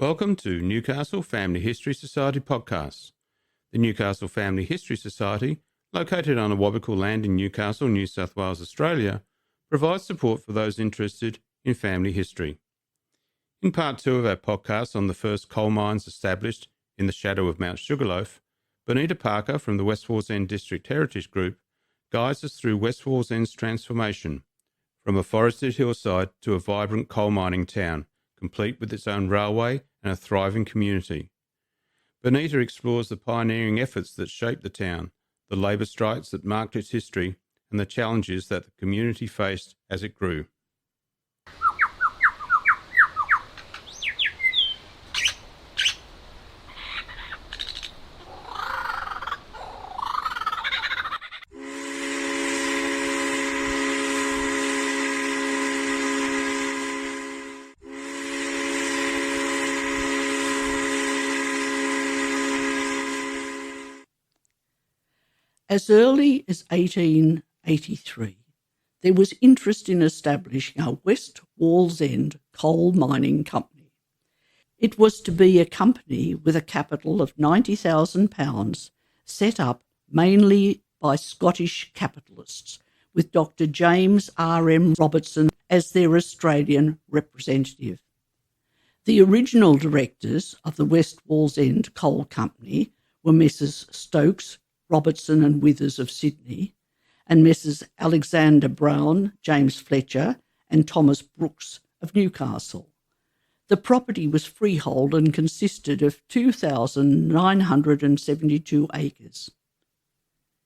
Welcome to Newcastle Family History Society podcast. The Newcastle Family History Society, located on Awabakal land in Newcastle, New South Wales, Australia, provides support for those interested in family history. In part 2 of our podcast on the first coal mines established in the shadow of Mount Sugarloaf, Benita Parker from the West Wallsend District Heritage Group guides us through West Wallsend's transformation from a forested hillside to a vibrant coal mining town, complete with its own railway and a thriving community. Benita explores the pioneering efforts that shaped the town, the labour strikes that marked its history, and the challenges that the community faced as it grew. As early as 1883, there was interest in establishing a West Wallsend coal mining company. It was to be a company with a capital of £90,000, set up mainly by Scottish capitalists, with Dr. James R.M. Robertson as their Australian representative. The original directors of the West Wallsend Coal Company were Messrs. Stokes, Robertson and Withers of Sydney, and Messrs. Alexander Brown, James Fletcher and Thomas Brooks of Newcastle. The property was freehold and consisted of 2,972 acres.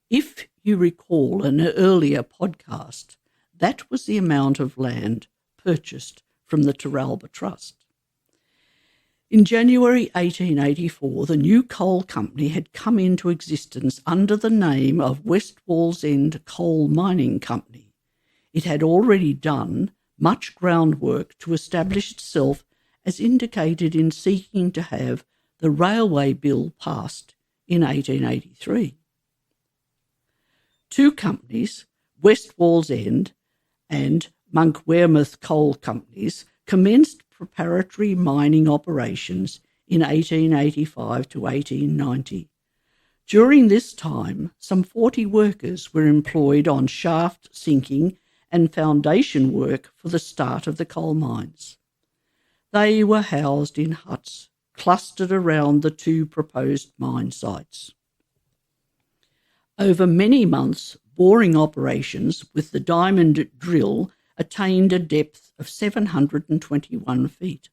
If you recall an earlier podcast, that was the amount of land purchased from the Taralba Trust. In January 1884, the new coal company had come into existence under the name of West Wallsend Coal Mining Company. It had already done much groundwork to establish itself as indicated in seeking to have the Railway Bill passed in 1883. Two companies, West Wallsend and Monk Wearmouth Coal Companies, commenced preparatory mining operations in 1885 to 1890. During this time, some 40 workers were employed on shaft sinking and foundation work for the start of the coal mines. They were housed in huts clustered around the two proposed mine sites. Over many months, boring operations with the diamond drill attained a depth of 721 feet,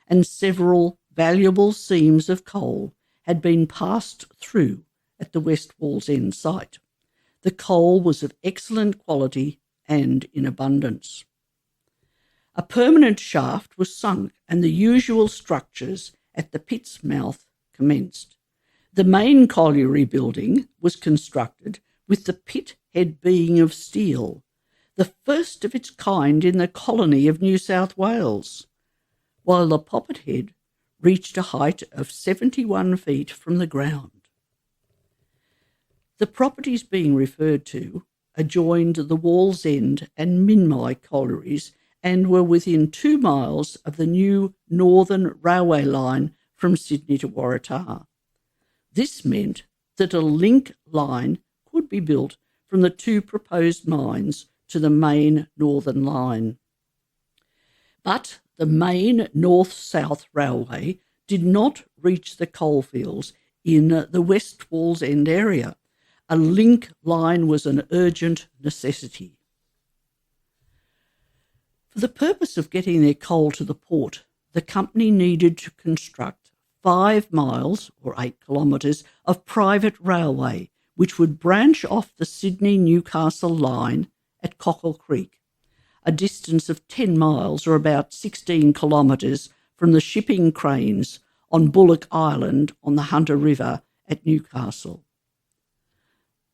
and several valuable seams of coal had been passed through at the West Wallsend site. The coal was of excellent quality and in abundance. A permanent shaft was sunk and the usual structures at the pit's mouth commenced. The main colliery building was constructed with the pit head being of steel, the first of its kind in the colony of New South Wales, while the poppet head reached a height of 71 feet from the ground. The properties being referred to adjoined the Wallsend and Minmi collieries and were within 2 miles of the new Northern Railway line from Sydney to Waratah. This meant that a link line could be built from the two proposed mines to the main Northern line. But the main north-south railway did not reach the coalfields in the West Wallsend area. A link line was an urgent necessity. For the purpose of getting their coal to the port, the company needed to construct 5 miles, or 8 kilometres, of private railway, which would branch off the Sydney-Newcastle line at Cockle Creek, a distance of 10 miles or about 16 kilometres from the shipping cranes on Bullock Island on the Hunter River at Newcastle.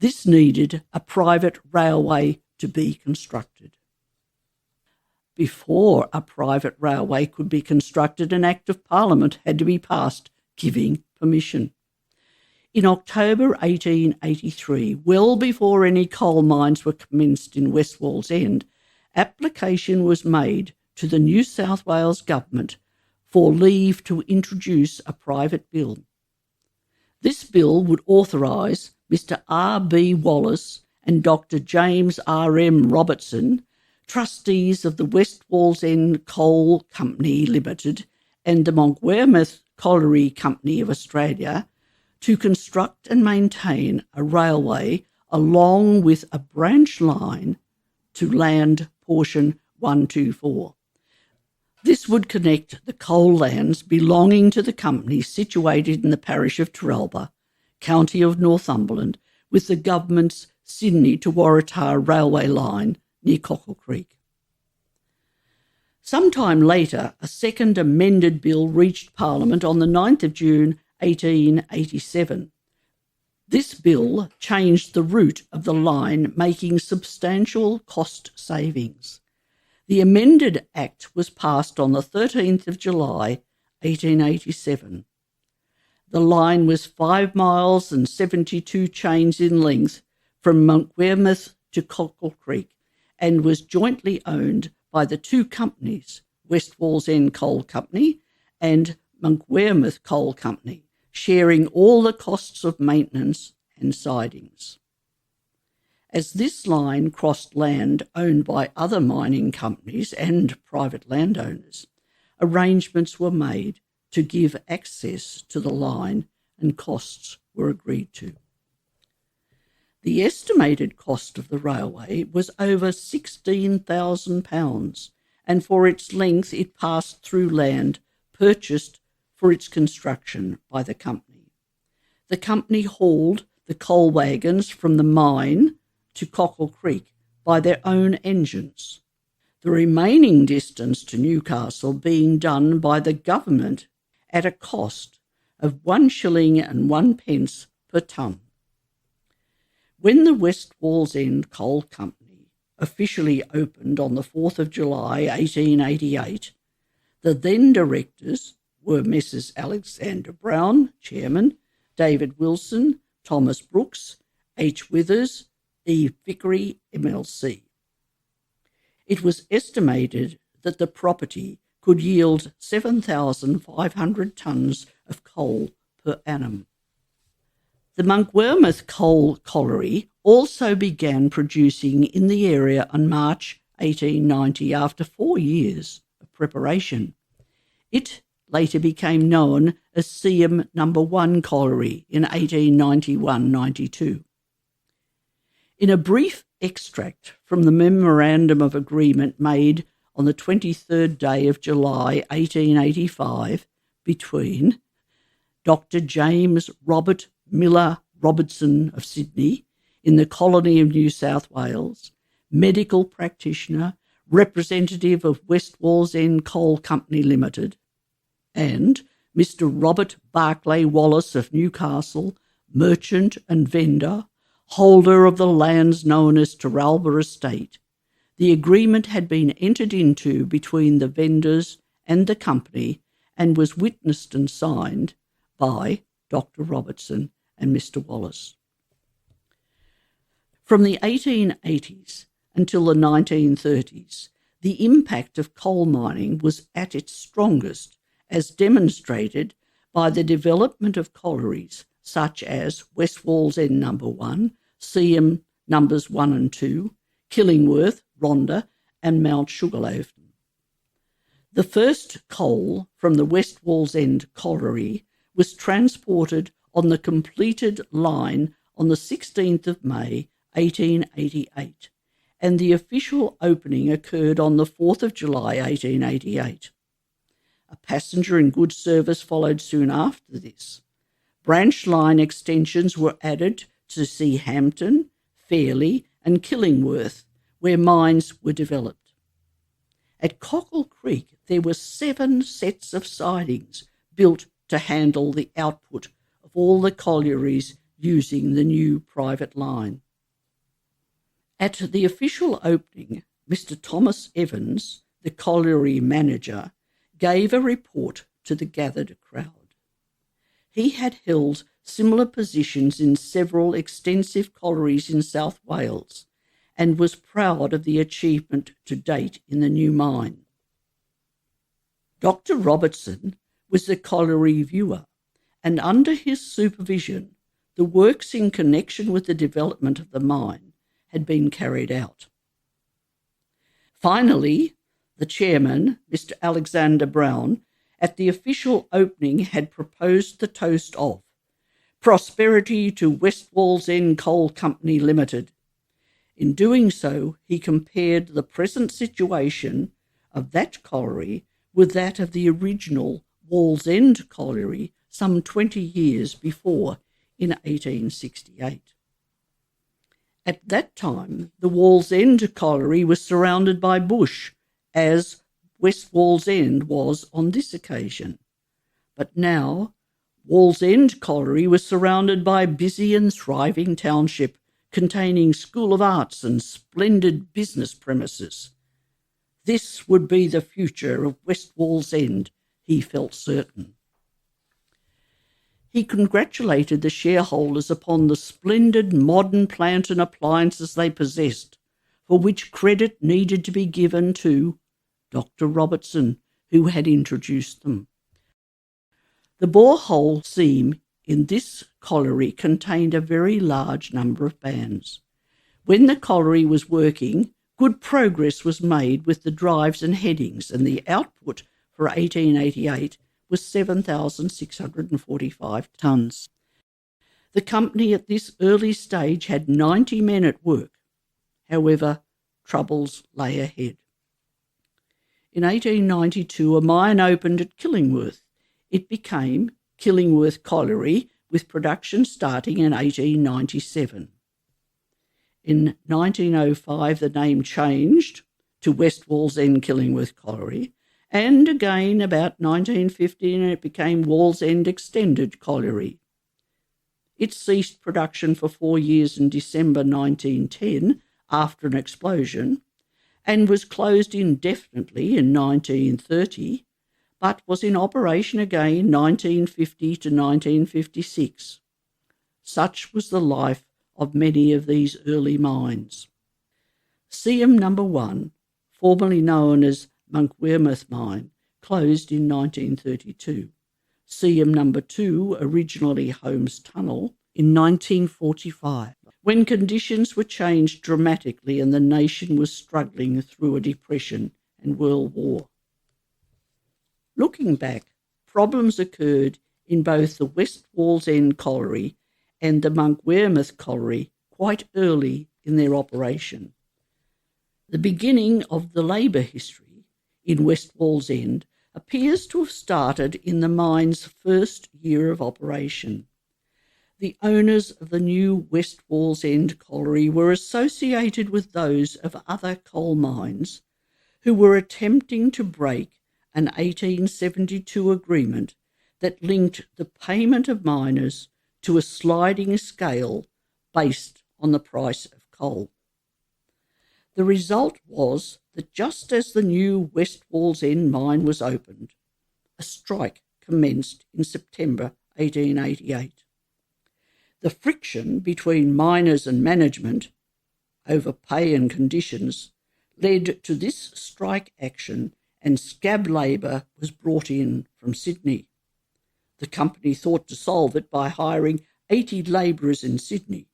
This needed a private railway to be constructed. Before a private railway could be constructed, an Act of Parliament had to be passed giving permission. In October 1883, well before any coal mines were commenced in West Wallsend, application was made to the New South Wales Government for leave to introduce a private bill. This bill would authorise Mr. R.B. Wallace and Dr. James R.M. Robertson, trustees of the West Wallsend Coal Company Limited and the Monkwearmouth Colliery Company of Australia, to construct and maintain a railway along with a branch line to land portion 124. This would connect the coal lands belonging to the company situated in the parish of Terralba, county of Northumberland, with the government's Sydney to Waratah railway line near Cockle Creek. Sometime later, a second amended bill reached Parliament on the 9th of June 1887. This bill changed the route of the line, making substantial cost savings. The amended Act was passed on the 13th of July 1887. The line was 5 miles and 72 chains in length from Monkwearmouth to Cockle Creek and was jointly owned by the two companies, West Wallsend Coal Company and Monkwearmouth Coal Company, sharing all the costs of maintenance and sidings. As this line crossed land owned by other mining companies and private landowners, arrangements were made to give access to the line and costs were agreed to. The estimated cost of the railway was over £16,000, and for its length it passed through land purchased for its construction by the company. The company hauled the coal wagons from the mine to Cockle Creek by their own engines, the remaining distance to Newcastle being done by the government at a cost of 1 shilling and 1 pence per tonne. When the West Wallsend Coal Company officially opened on the 4th of July 1888, the then directors were Messrs. Alexander Brown, Chairman, David Wilson, Thomas Brooks, H. Withers, E. Vickery, MLC. It was estimated that the property could yield 7,500 tonnes of coal per annum. The Monkwearmouth Coal Colliery also began producing in the area on March 1890 after 4 years of preparation. It later became known as Seam No. 1 Colliery in 1891-92. In a brief extract from the Memorandum of Agreement made on the 23rd day of July 1885 between Dr. James Robert Miller Robertson of Sydney in the colony of New South Wales, medical practitioner, representative of West Wallsend Coal Company Limited, and Mr. Robert Barclay Wallace of Newcastle, merchant and vendor, holder of the lands known as Terralba Estate. The agreement had been entered into between the vendors and the company and was witnessed and signed by Dr. Robertson and Mr. Wallace. From the 1880s until the 1930s, the impact of coal mining was at its strongest, as demonstrated by the development of collieries such as West Wallsend No. 1, Seam Numbers 1 and 2, Killingworth, Rhondda and Mount Sugarloaf. The first coal from the West Wallsend colliery was transported on the completed line on the 16th of May 1888, and the official opening occurred on the 4th of July 1888. A passenger and goods service followed soon after this. Branch line extensions were added to Seahampton, Fairley and Killingworth, where mines were developed. At Cockle Creek, there were 7 sets of sidings built to handle the output of all the collieries using the new private line. At the official opening, Mr. Thomas Evans, the colliery manager, gave a report to the gathered crowd. He had held similar positions in several extensive collieries in South Wales and was proud of the achievement to date in the new mine. Dr. Robertson was the colliery viewer, and under his supervision, the works in connection with the development of the mine had been carried out. Finally, the chairman, Mr. Alexander Brown, at the official opening had proposed the toast of "Prosperity to West Wallsend Coal Company Limited." In doing so, he compared the present situation of that colliery with that of the original Wallsend colliery some 20 years before, in 1868. At that time, the Wallsend colliery was surrounded by bush, as West Wallsend was on this occasion. But now, Wallsend colliery was surrounded by a busy and thriving township containing School of Arts and splendid business premises. This would be the future of West Wallsend, he felt certain. He congratulated the shareholders upon the splendid modern plant and appliances they possessed, for which credit needed to be given to Dr. Robertson, who had introduced them. The borehole seam in this colliery contained a very large number of bands. When the colliery was working, good progress was made with the drives and headings, and the output for 1888 was 7,645 tonnes. The company at this early stage had 90 men at work. However, troubles lay ahead. In 1892, a mine opened at Killingworth. It became Killingworth Colliery, with production starting in 1897. In 1905, the name changed to West Wallsend Killingworth Colliery, and again about 1915 it became Wallsend Extended Colliery. It ceased production for 4 years in December 1910 after an explosion, and was closed indefinitely in 1930, but was in operation again 1950 to 1956. Such was the life of many of these early mines. Seam No. 1, formerly known as Monkwearmouth Mine, closed in 1932. Seam No. 2, originally Holmes Tunnel, in 1945, when conditions were changed dramatically and the nation was struggling through a depression and world war. Looking back, problems occurred in both the West Wallsend Colliery and the Monkwearmouth Colliery quite early in their operation. The beginning of the labour history in West Wallsend appears to have started in the mine's first year of operation. The owners of the new West Wallsend Colliery were associated with those of other coal mines who were attempting to break an 1872 agreement that linked the payment of miners to a sliding scale based on the price of coal. The result was that just as the new West Wallsend mine was opened, a strike commenced in September 1888. The friction between miners and management over pay and conditions led to this strike action, and scab labour was brought in from Sydney. The company thought to solve it by hiring 80 labourers in Sydney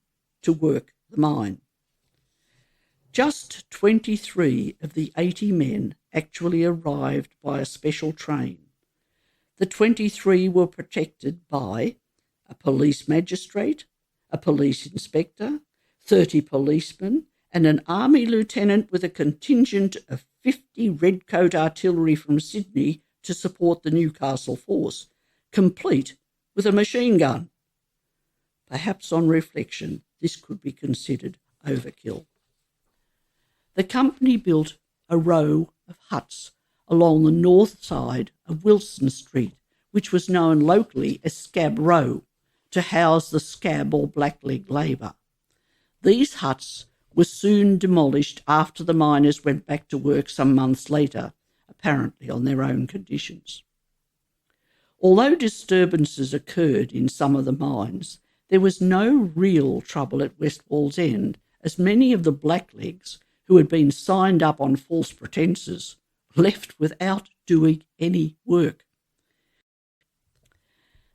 to work the mine. Just 23 of the 80 men actually arrived by a special train. The 23 were protected by a police magistrate, a police inspector, 30 policemen, and an army lieutenant with a contingent of 50 redcoat artillery from Sydney to support the Newcastle force, complete with a machine gun. Perhaps on reflection, this could be considered overkill. The company built a row of huts along the north side of Wilson Street, which was known locally as Scab Row, to house the scab or blackleg labour. These huts were soon demolished after the miners went back to work some months later, apparently on their own conditions. Although disturbances occurred in some of the mines, there was no real trouble at West Wallsend, as many of the blacklegs who had been signed up on false pretences left without doing any work.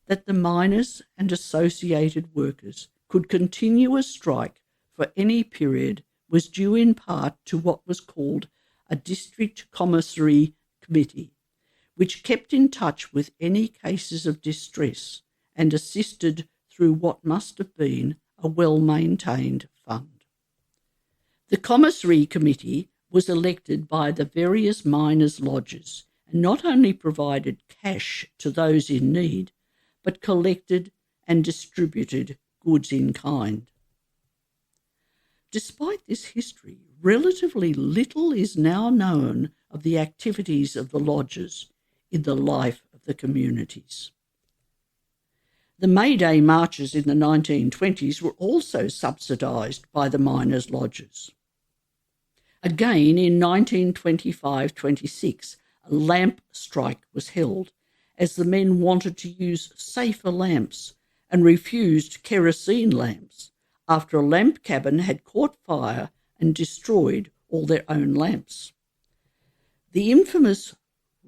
That the miners and associated workers could continue a strike for any period was due in part to what was called a district commissary committee, which kept in touch with any cases of distress and assisted through what must have been a well-maintained fund. The commissary committee was elected by the various miners' lodges and not only provided cash to those in need, but collected and distributed goods in kind. Despite this history, relatively little is now known of the activities of the lodges in the life of the communities. The May Day marches in the 1920s were also subsidised by the miners' lodges. Again, in 1925-26, a lamp strike was held as the men wanted to use safer lamps and refused kerosene lamps after a lamp cabin had caught fire and destroyed all their own lamps. The infamous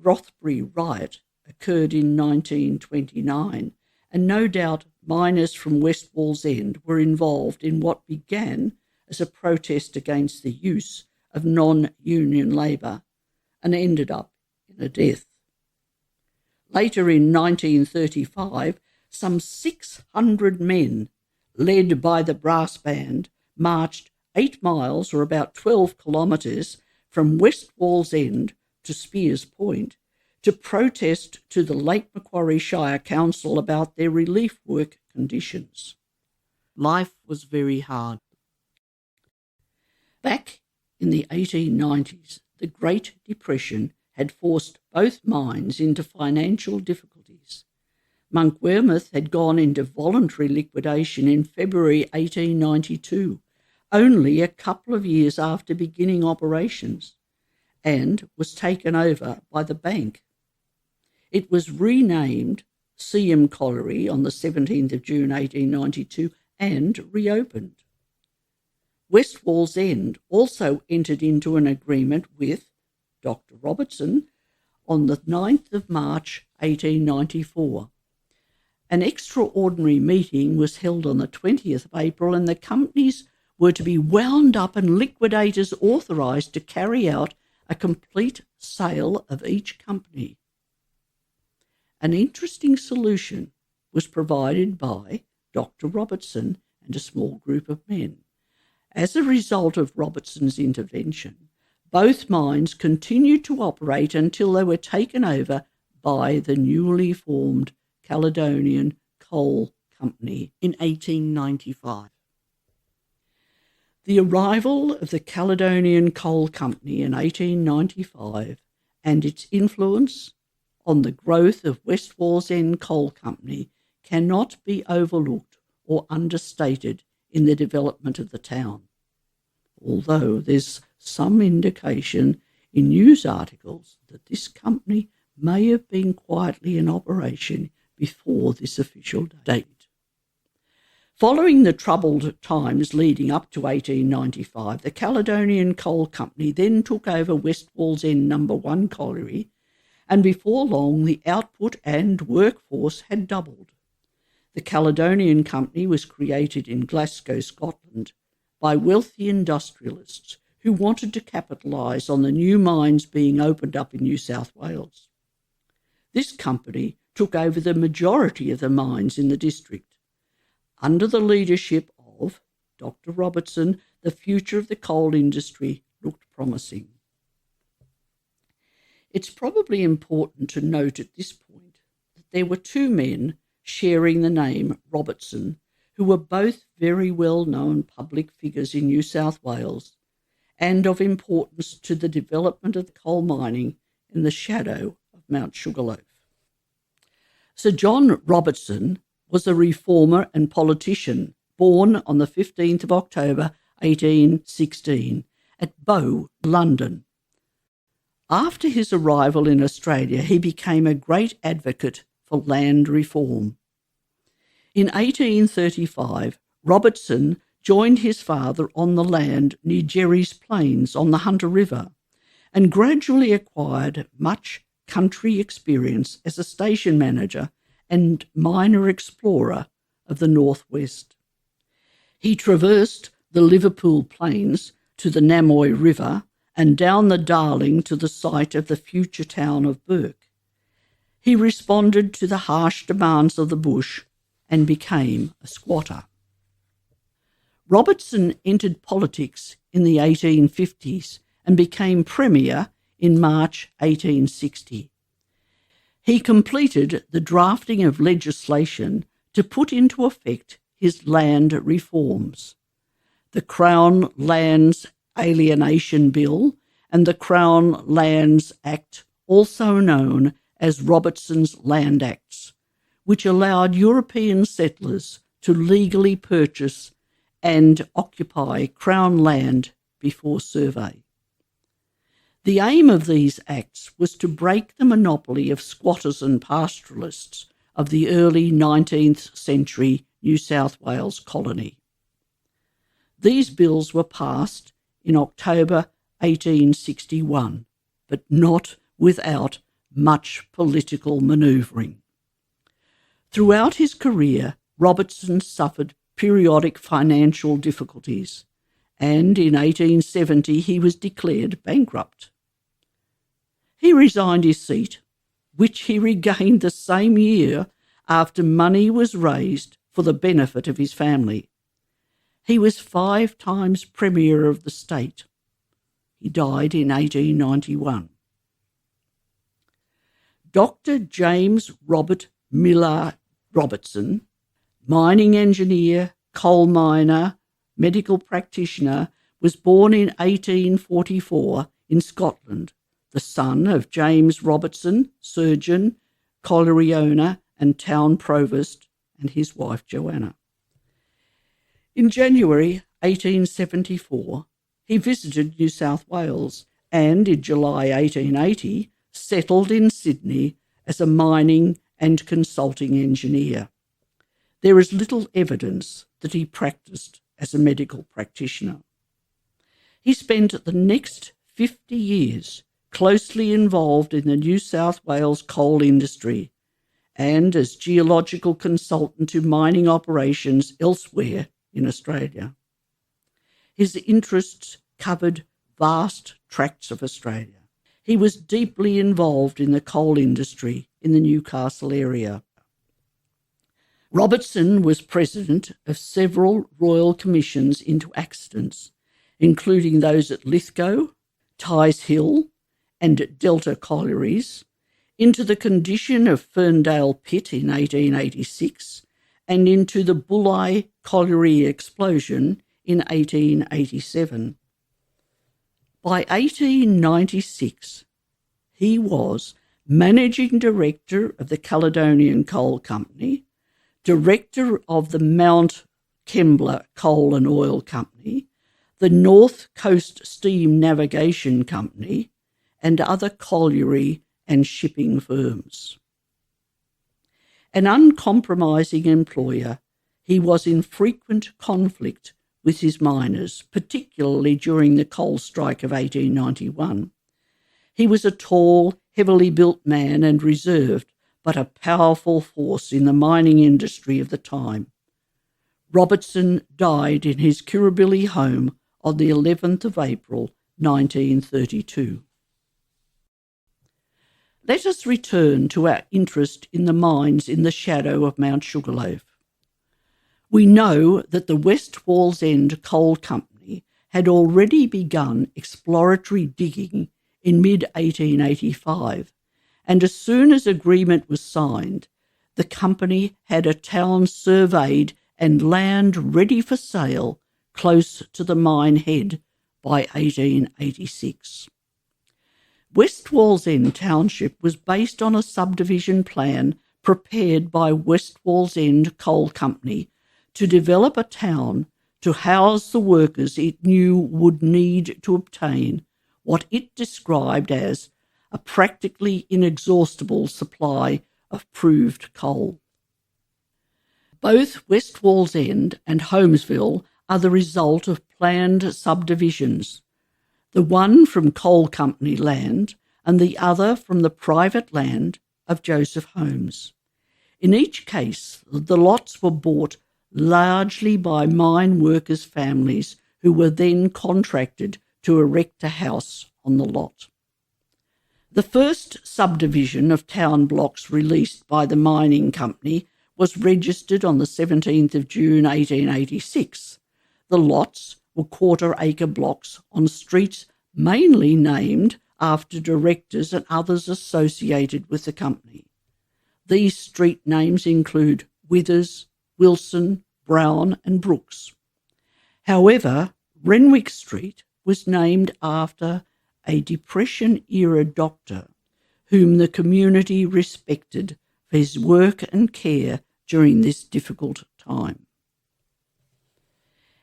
Rothbury riot occurred in 1929, and no doubt miners from West Wallsend were involved in what began as a protest against the use of non-union labour and ended up in a death. Later in 1935, some 600 men, led by the brass band, marched 8 miles or about 12 kilometres from West Wallsend to Spears Point to protest to the Lake Macquarie Shire Council about their relief work conditions. Life was very hard. Back in the 1890s, the Great Depression had forced both mines into financial difficulties. Monkwearmouth had gone into voluntary liquidation in February 1892, only a couple of years after beginning operations, and was taken over by the bank. It was renamed CM Colliery on the 17th of June 1892 and reopened. West Wallsend also entered into an agreement with Dr. Robertson on the 9th of March 1894. An extraordinary meeting was held on the 20th of April, and the companies were to be wound up and liquidators authorised to carry out a complete sale of each company. An interesting solution was provided by Dr. Robertson and a small group of men. As a result of Robertson's intervention, both mines continued to operate until they were taken over by the newly formed Caledonian Coal Company in 1895. The arrival of the Caledonian Coal Company in 1895 and its influence on the growth of West Wallsend Coal Company cannot be overlooked or understated in the development of the town, although there's some indication in news articles that this company may have been quietly in operation before this official date. Following the troubled times leading up to 1895, the Caledonian Coal Company then took over West Wallsend No. 1 colliery, and before long the output and workforce had doubled. The Caledonian Company was created in Glasgow, Scotland, by wealthy industrialists who wanted to capitalise on the new mines being opened up in New South Wales. This company took over the majority of the mines in the district. Under the leadership of Dr. Robertson, the future of the coal industry looked promising. It's probably important to note at this point that there were 2 men sharing the name Robertson who were both very well-known public figures in New South Wales and of importance to the development of coal mining in the shadow of Mount Sugarloaf. Sir John Robertson was a reformer and politician born on the 15th of October 1816 at Bow, London. After his arrival in Australia, he became a great advocate for land reform. In 1835, Robertson joined his father on the land near Jerry's Plains on the Hunter River and gradually acquired much country experience as a station manager and miner explorer of the Northwest. He traversed the Liverpool Plains to the Namoy River and down the Darling to the site of the future town of Burke. He responded to the harsh demands of the bush and became a squatter. Robertson entered politics in the 1850s and became Premier in March 1860. He completed the drafting of legislation to put into effect his land reforms, the Crown Lands Alienation Bill and the Crown Lands Act, also known as Robertson's Land Acts, which allowed European settlers to legally purchase and occupy Crown land before survey. The aim of these acts was to break the monopoly of squatters and pastoralists of the early 19th century New South Wales colony. These bills were passed in October 1861, but not without much political manoeuvring. Throughout his career, Robertson suffered periodic financial difficulties, and in 1870 he was declared bankrupt. He resigned his seat, which he regained the same year after money was raised for the benefit of his family. He was 5 times Premier of the state. He died in 1891. Dr. James Robert Miller Robertson, mining engineer, coal miner, medical practitioner, was born in 1844 in Scotland, the son of James Robertson, surgeon, colliery owner and town provost, and his wife Joanna. In January 1874, he visited New South Wales and in July 1880 settled in Sydney as a mining and consulting engineer. There is little evidence that he practiced as a medical practitioner. He spent the next 50 years closely involved in the New South Wales coal industry and as geological consultant to mining operations elsewhere in Australia. His interests covered vast tracts of Australia. He was deeply involved in the coal industry in the Newcastle area. Robertson was president of several royal commissions into accidents, including those at Lithgow, Tighes Hill and Delta Collieries, into the condition of Ferndale Pit in 1886, and into the Bulli Colliery explosion in 1887. By 1896, he was Managing Director of the Caledonian Coal Company, Director of the Mount Kembla Coal and Oil Company, the North Coast Steam Navigation Company, and other colliery and shipping firms. An uncompromising employer, he was in frequent conflict with his miners, particularly during the coal strike of 1891. He was a tall, heavily built man and reserved, but a powerful force in the mining industry of the time. Robertson died in his Kirribilli home on the 11th of April, 1932. Let us return to our interest in the mines in the shadow of Mount Sugarloaf. We know that the West Wallsend Coal Company had already begun exploratory digging in mid-1885, and as soon as agreement was signed, the company had a town surveyed and land ready for sale close to the mine head by 1886. West Wallsend Township was based on a subdivision plan prepared by West Wallsend Coal Company to develop a town to house the workers it knew would need to obtain what it described as a practically inexhaustible supply of proved coal. Both West Wallsend and Holmesville are the result of planned subdivisions, the one from coal company land and the other from the private land of Joseph Holmes. In each case, the lots were bought largely by mine workers' families who were then contracted to erect a house on the lot. The first subdivision of town blocks released by the mining company was registered on the 17th of June 1886. The lots were quarter-acre blocks on streets mainly named after directors and others associated with the company. These street names include Withers, Wilson, Brown and Brooks. However, Renwick Street was named after a Depression-era doctor whom the community respected for his work and care during this difficult time.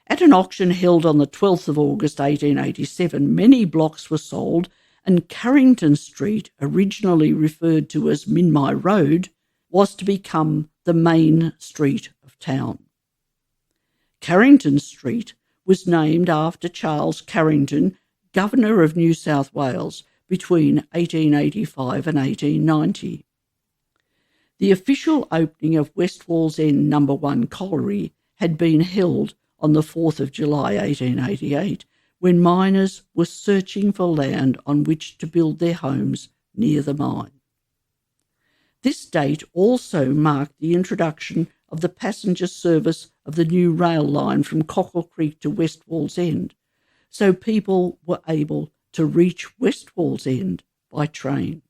At an auction held on the 12th of August 1887, many blocks were sold, and Carrington Street, originally referred to as Minmi Road, was to become the main street of town. Carrington Street was named after Charles Carrington, Governor of New South Wales, between 1885 and 1890. The official opening of West Wallsend No. 1 Colliery had been held on the 4th of July 1888, when miners were searching for land on which to build their homes near the mine. This date also marked the introduction of the passenger service of the new rail line from Cockle Creek to West Wallsend, so people were able to reach West Wallsend by train.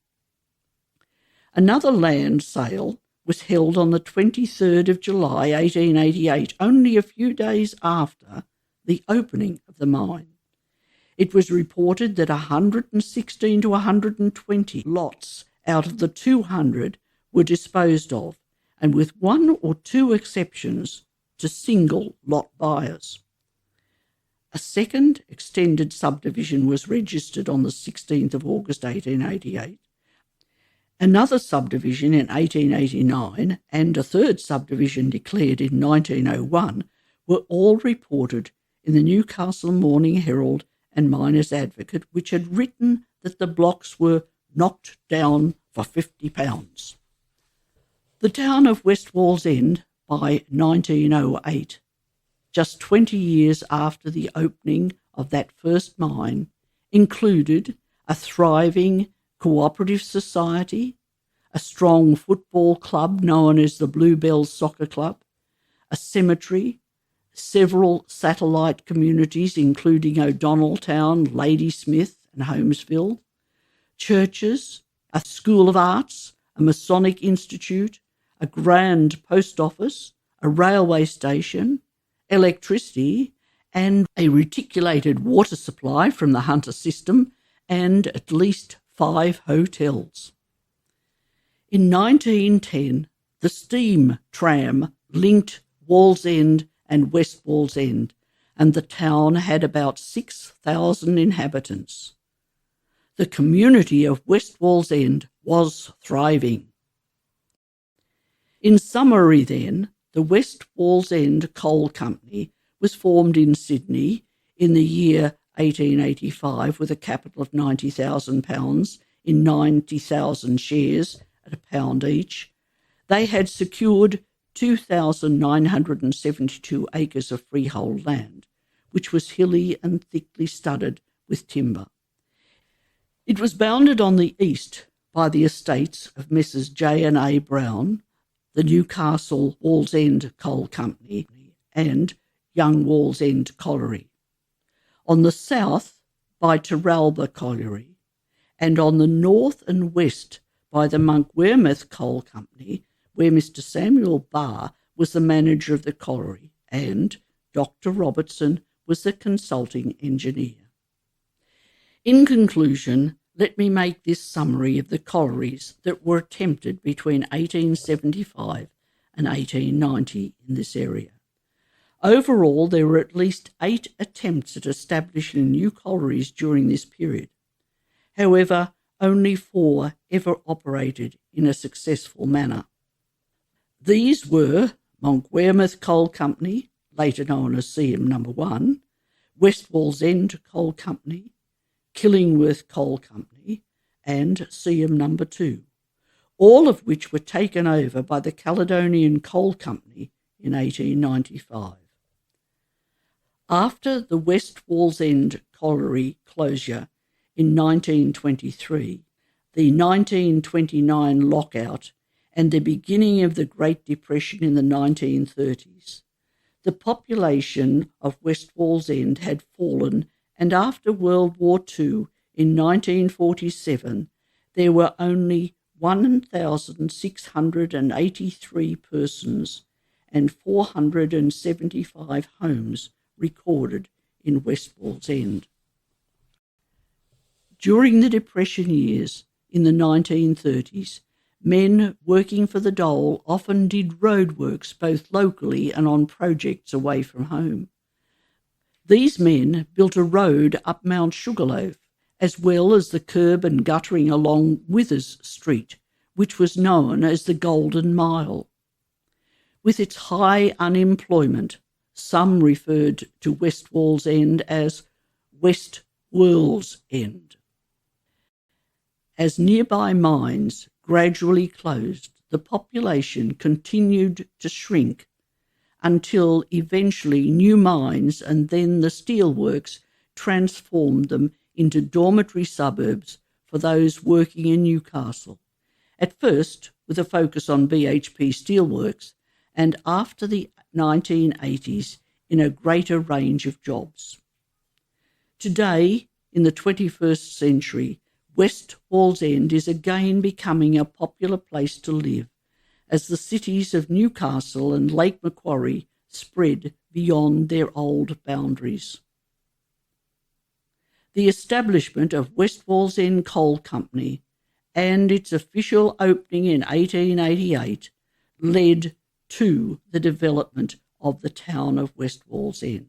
Another land sale was held on the 23rd of July 1888, only a few days after the opening of the mine. It was reported that 116 to 120 lots out of the 200 were disposed of, and with one or two exceptions, to single lot buyers. A second extended subdivision was registered on the 16th of August 1888, another subdivision in 1889, and a third subdivision declared in 1901 were all reported in the Newcastle Morning Herald and Miners Advocate, which had written that the blocks were knocked down for £50. The town of West Wallsend, by 1908, just 20 years after the opening of that first mine, included a thriving cooperative society, a strong football club known as the Bluebells Soccer Club, a cemetery, several satellite communities including O'Donnelltown, Ladysmith and Holmesville, churches, a school of arts, a Masonic institute, a grand post office, a railway station, electricity, and a reticulated water supply from the Hunter system, and at least 5 hotels. In 1910, the steam tram linked Wallsend and West Wallsend, and the town had about 6,000 inhabitants. The community of West Wallsend was thriving. In summary then, the West Wallsend Coal Company was formed in Sydney in the year 1885 with a capital of £90,000 in 90,000 shares at £1 each. They had secured 2,972 acres of freehold land, which was hilly and thickly studded with timber. It was bounded on the east by the estates of Messrs. J&A Brown, the Newcastle Wallsend Coal Company, and Young Wallsend Colliery. On the south by Terralba Colliery, and on the north and west by the Monkwearmouth Coal Company, where Mr. Samuel Barr was the manager of the colliery, and Dr. Robertson was the consulting engineer. In conclusion, let me make this summary of the collieries that were attempted between 1875 and 1890 in this area. Overall, there were at least 8 attempts at establishing new collieries during this period. However, only 4 ever operated in a successful manner. These were Monkwearmouth Coal Company, later known as CM No. 1, West Wallsend Coal Company, Killingworth Coal Company, and Seam No. 2, all of which were taken over by the Caledonian Coal Company in 1895. After the West Wallsend colliery closure in 1923, the 1929 lockout, and the beginning of the Great Depression in the 1930s, the population of West Wallsend had fallen, and after World War II in 1947, there were only 1,683 persons and 475 homes recorded in West Wallsend. During the Depression years in the 1930s, men working for the dole often did roadworks both locally and on projects away from home. These men built a road up Mount Sugarloaf, as well as the curb and guttering along Withers Street, which was known as the Golden Mile. With its high unemployment, some referred to West Wallsend as West Wallsend. As nearby mines gradually closed, the population continued to shrink until eventually new mines and then the steelworks transformed them into dormitory suburbs for those working in Newcastle, at first with a focus on BHP Steelworks, and after the 1980s in a greater range of jobs. Today, in the 21st century, West Wallsend is again becoming a popular place to live as the cities of Newcastle and Lake Macquarie spread beyond their old boundaries. The establishment of West Wallsend Coal Company and its official opening in 1888 led to the development of the town of West Wallsend.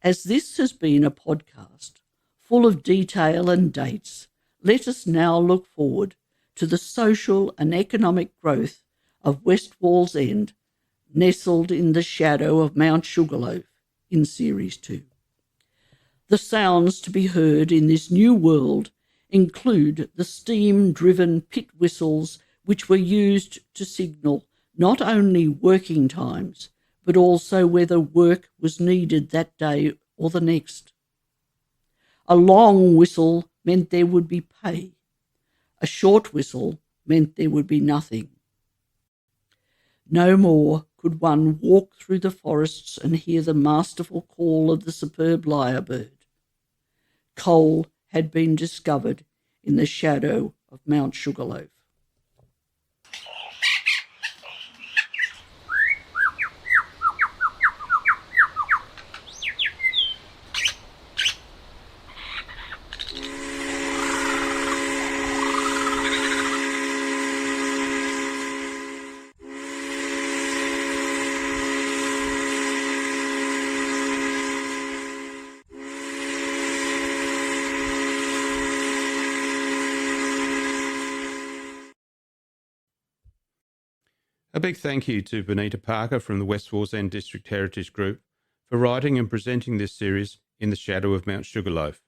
As this has been a podcast full of detail and dates, let us now look forward to the social and economic growth of West Wallsend, nestled in the shadow of Mount Sugarloaf in Series 2. The sounds to be heard in this new world include the steam-driven pit whistles which were used to signal not only working times, but also whether work was needed that day or the next. A long whistle meant there would be pay. A short whistle meant there would be nothing. No more could one walk through the forests and hear the masterful call of the superb lyrebird. Coal had been discovered in the shadow of Mount Sugarloaf. A big thank you to Benita Parker from the West Wallsend District Heritage Group for writing and presenting this series in the shadow of Mount Sugarloaf.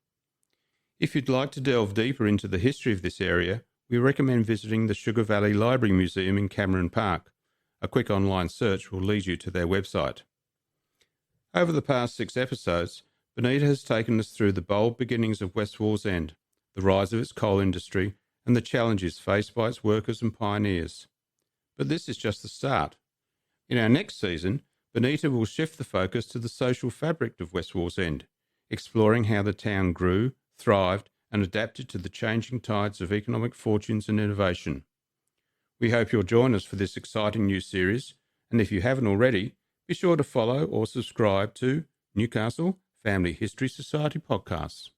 If you'd like to delve deeper into the history of this area, we recommend visiting the Sugar Valley Library Museum in Cameron Park. A quick online search will lead you to their website. Over the past 6 episodes, Benita has taken us through the bold beginnings of West Wallsend, the rise of its coal industry, and the challenges faced by its workers and pioneers. But this is just the start. In our next season, Benita will shift the focus to the social fabric of West Wallsend, exploring how the town grew, thrived, and adapted to the changing tides of economic fortunes and innovation. We hope you'll join us for this exciting new series, and if you haven't already, be sure to follow or subscribe to Newcastle Family History Society podcasts.